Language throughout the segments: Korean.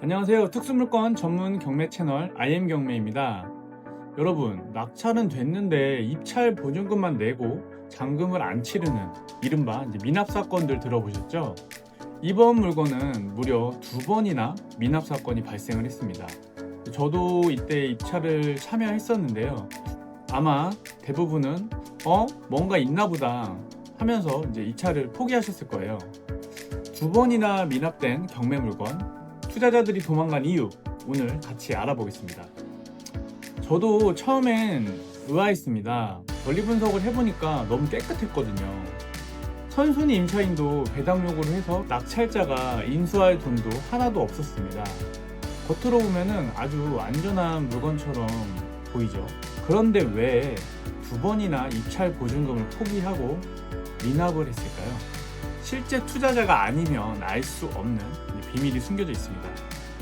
안녕하세요. 특수물건 전문 경매 채널 IM경매입니다. 여러분, 낙찰은 됐는데 입찰 보증금만 내고 잔금을 안 치르는 이른바 미납 사건들 들어보셨죠? 이번 물건은 무려 2번이나 미납 사건이 발생을 했습니다. 저도 이때 입찰을 참여했었는데요. 아마 대부분은 뭔가 있나 보다 하면서 이제 입찰을 포기하셨을 거예요. 2번이나 미납된 경매 물건, 투자자들이 도망간 이유, 오늘 같이 알아보겠습니다. 저도 처음엔 의아했습니다. 권리 분석을 해보니까 너무 깨끗했거든요. 선순위 임차인도 배당 요구를 해서 낙찰자가 인수할 돈도 하나도 없었습니다. 겉으로 보면은 아주 안전한 물건처럼 보이죠. 그런데 왜 2번이나 입찰 보증금을 포기하고 미납을 했을까요? 실제 투자자가 아니면 알 수 없는 비밀이 숨겨져 있습니다.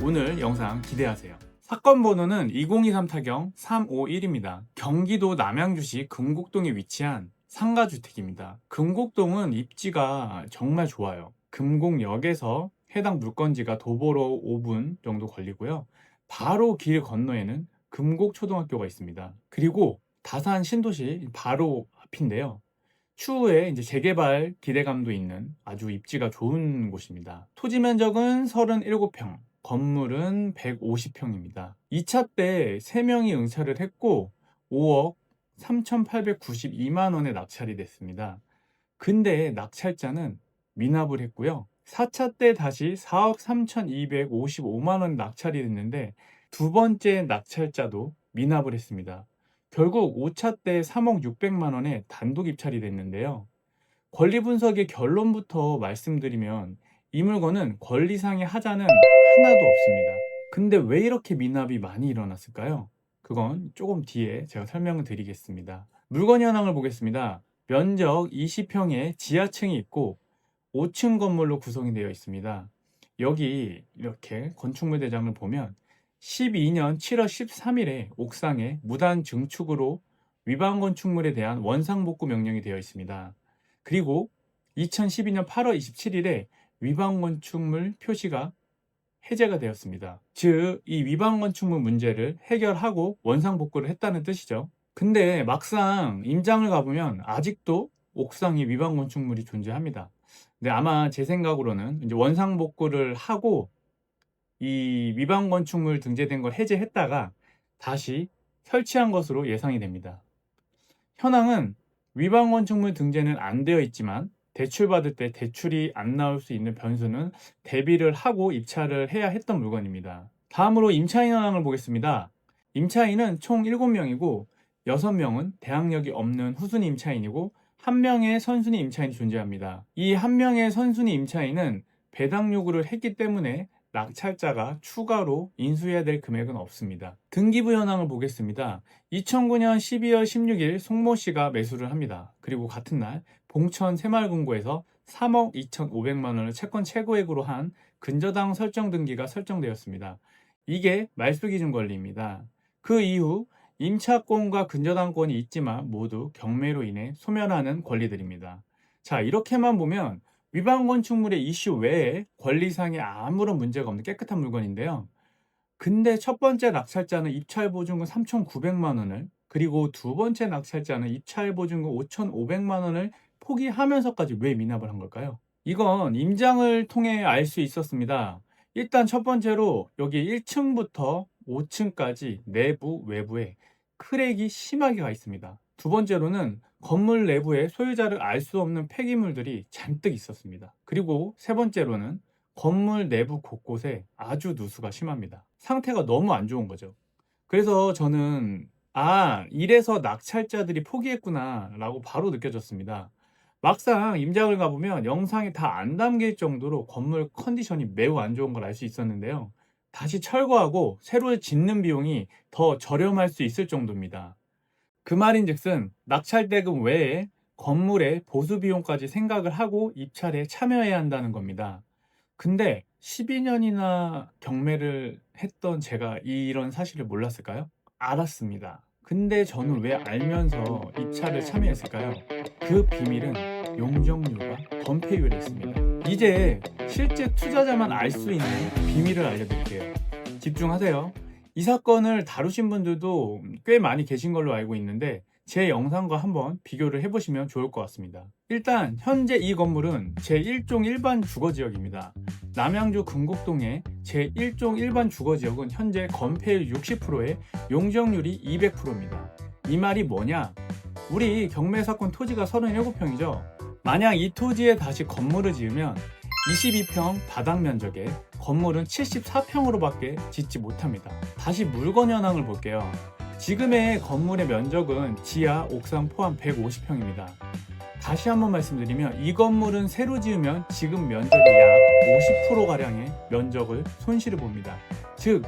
오늘 영상 기대하세요. 사건 번호는 2023 타경 351입니다. 경기도 남양주시 금곡동에 위치한 상가주택입니다. 금곡동은 입지가 정말 좋아요. 금곡역에서 해당 물건지가 도보로 5분 정도 걸리고요. 바로 길 건너에는 금곡초등학교가 있습니다. 그리고 다산 신도시 바로 앞인데요. 추후에 이제 재개발 기대감도 있는 아주 입지가 좋은 곳입니다. 토지 면적은 37평, 건물은 150평입니다. 2차 때 3명이 응찰을 했고 5억 3,892만 원에 낙찰이 됐습니다. 근데 낙찰자는 미납을 했고요. 4차 때 다시 4억 3,255만 원 낙찰이 됐는데 두 번째 낙찰자도 미납을 했습니다. 결국 5차 때 3억 600만 원에 단독 입찰이 됐는데요. 권리 분석의 결론부터 말씀드리면 이 물건은 권리상의 하자는 하나도 없습니다. 근데 왜 이렇게 미납이 많이 일어났을까요? 그건 조금 뒤에 제가 설명을 드리겠습니다. 물건 현황을 보겠습니다. 면적 20평에 지하층이 있고 5층 건물로 구성이 되어 있습니다. 여기 이렇게 건축물 대장을 보면 12년 7월 13일에 옥상에 무단 증축으로 위반 건축물에 대한 원상복구 명령이 되어 있습니다. 그리고 2012년 8월 27일에 위반 건축물 표시가 해제가 되었습니다. 즉, 이 위반 건축물 문제를 해결하고 원상복구를 했다는 뜻이죠. 근데 막상 임장을 가보면 아직도 옥상에 위반 건축물이 존재합니다. 근데 아마 제 생각으로는 이제 원상복구를 하고 이 위반 건축물 등재된 걸 해제했다가 다시 설치한 것으로 예상이 됩니다. 현황은 위반 건축물 등재는 안 되어 있지만 대출 받을 때 대출이 안 나올 수 있는 변수는 대비를 하고 입찰을 해야 했던 물건입니다. 다음으로 임차인 현황을 보겠습니다. 임차인은 총 7명이고 6명은 대항력이 없는 후순위 임차인이고 1명의 선순위 임차인이 존재합니다. 이 1명의 선순위 임차인은 배당 요구를 했기 때문에 낙찰자가 추가로 인수해야 될 금액은 없습니다. 등기부 현황을 보겠습니다. 2009년 12월 16일 송모 씨가 매수를 합니다. 그리고 같은 날 봉천 새마을금고에서 3억 2,500만 원을 채권 최고액으로 한 근저당 설정 등기가 설정되었습니다. 이게 말소기준 권리입니다. 그 이후 임차권과 근저당권이 있지만 모두 경매로 인해 소멸하는 권리들입니다. 자, 이렇게만 보면 위반 건축물의 이슈 외에 권리상에 아무런 문제가 없는 깨끗한 물건인데요. 근데 첫 번째 낙찰자는 입찰 보증금 3,900만 원을, 그리고 두 번째 낙찰자는 입찰 보증금 5,500만 원을 포기하면서까지 왜 미납을 한 걸까요? 이건 임장을 통해 알 수 있었습니다. 일단 첫 번째로 여기 1층부터 5층까지 내부, 외부에 크랙이 심하게 가 있습니다. 두 번째로는 건물 내부에 소유자를 알 수 없는 폐기물들이 잔뜩 있었습니다. 그리고 세 번째로는 건물 내부 곳곳에 아주 누수가 심합니다. 상태가 너무 안 좋은 거죠. 그래서 저는 이래서 낙찰자들이 포기했구나 라고 바로 느껴졌습니다. 막상 임장을 가보면 영상에 다 안 담길 정도로 건물 컨디션이 매우 안 좋은 걸 알 수 있었는데요. 다시 철거하고 새로 짓는 비용이 더 저렴할 수 있을 정도입니다. 그 말인즉슨 낙찰대금 외에 건물의 보수 비용까지 생각을 하고 입찰에 참여해야 한다는 겁니다. 근데 12년이나 경매를 했던 제가 이런 사실을 몰랐을까요? 알았습니다. 근데 저는 왜 알면서 입찰을 참여했을까요? 그 비밀은 용적률과 건폐율에 있습니다. 이제 실제 투자자만 알 수 있는 비밀을 알려드릴게요. 집중하세요. 이 사건을 다루신 분들도 꽤 많이 계신 걸로 알고 있는데 제 영상과 한번 비교를 해보시면 좋을 것 같습니다. 일단 현재 이 건물은 제1종 일반 주거지역입니다. 남양주 금곡동의 제1종 일반 주거지역은 현재 건폐율 60%에 용적률이 200%입니다. 이 말이 뭐냐? 우리 경매사건 토지가 37평이죠. 만약 이 토지에 다시 건물을 지으면 22평 바닥 면적에 건물은 74평으로밖에 짓지 못합니다. 다시 물건 현황을 볼게요. 지금의 건물의 면적은 지하, 옥상 포함 150평입니다. 다시 한번 말씀드리면 이 건물은 새로 지으면 지금 면적의 약 50%가량의 면적을 손실을 봅니다. 즉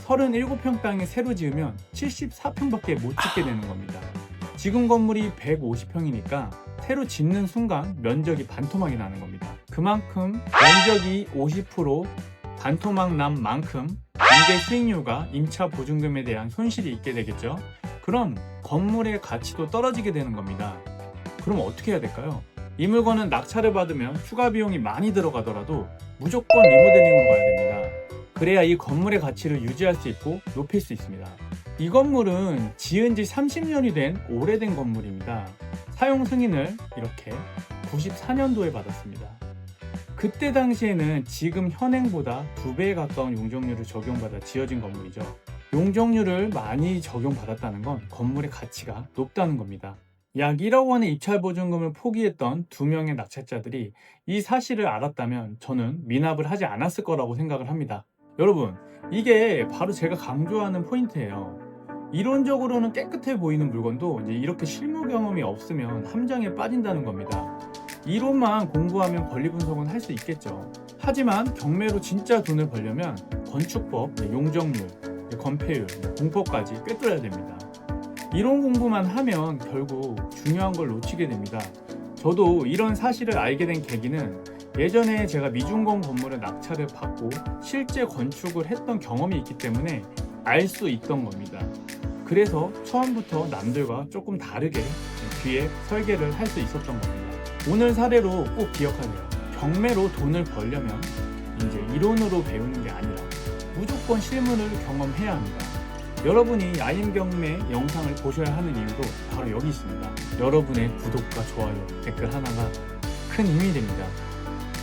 37평 땅에 새로 지으면 74평밖에 못 짓게 되는 겁니다. 지금 건물이 150평이니까 새로 짓는 순간 면적이 반토막이 나는 겁니다. 그만큼 면적이 50% 반토막 난 만큼 임대 수익률과 임차 보증금에 대한 손실이 있게 되겠죠. 그럼 건물의 가치도 떨어지게 되는 겁니다. 그럼 어떻게 해야 될까요? 이 물건은 낙찰을 받으면 추가 비용이 많이 들어가더라도 무조건 리모델링으로 가야 됩니다. 그래야 이 건물의 가치를 유지할 수 있고 높일 수 있습니다. 이 건물은 지은 지 30년이 된 오래된 건물입니다. 사용 승인을 이렇게 94년도에 받았습니다. 그때 당시에는 지금 현행보다 2배에 가까운 용적률을 적용받아 지어진 건물이죠. 용적률을 많이 적용받았다는 건 건물의 가치가 높다는 겁니다. 약 1억 원의 입찰 보증금을 포기했던 2명의 낙찰자들이 이 사실을 알았다면 저는 미납을 하지 않았을 거라고 생각을 합니다. 여러분, 이게 바로 제가 강조하는 포인트예요. 이론적으로는 깨끗해 보이는 물건도 이제 이렇게 실무 경험이 없으면 함정에 빠진다는 겁니다. 이론만 공부하면 권리 분석은 할 수 있겠죠. 하지만 경매로 진짜 돈을 벌려면 건축법, 용적률, 건폐율, 공법까지 꿰뚫어야 됩니다. 이론 공부만 하면 결국 중요한 걸 놓치게 됩니다. 저도 이런 사실을 알게 된 계기는 예전에 제가 미준공 건물을 낙찰을 받고 실제 건축을 했던 경험이 있기 때문에 알 수 있던 겁니다. 그래서 처음부터 남들과 조금 다르게 뒤에 설계를 할 수 있었던 겁니다. 오늘 사례로 꼭 기억하세요. 경매로 돈을 벌려면 이제 이론으로 배우는 게 아니라 무조건 실무를 경험해야 합니다. 여러분이 IM 경매 영상을 보셔야 하는 이유도 바로 여기 있습니다. 여러분의 구독과 좋아요, 댓글 하나가 큰 힘이 됩니다.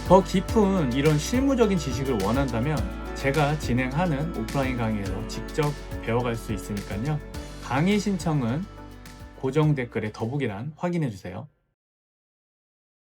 더 깊은 이런 실무적인 지식을 원한다면 제가 진행하는 오프라인 강의에서 직접 배워갈 수 있으니까요. 강의 신청은 고정 댓글에 더보기란 확인해 주세요.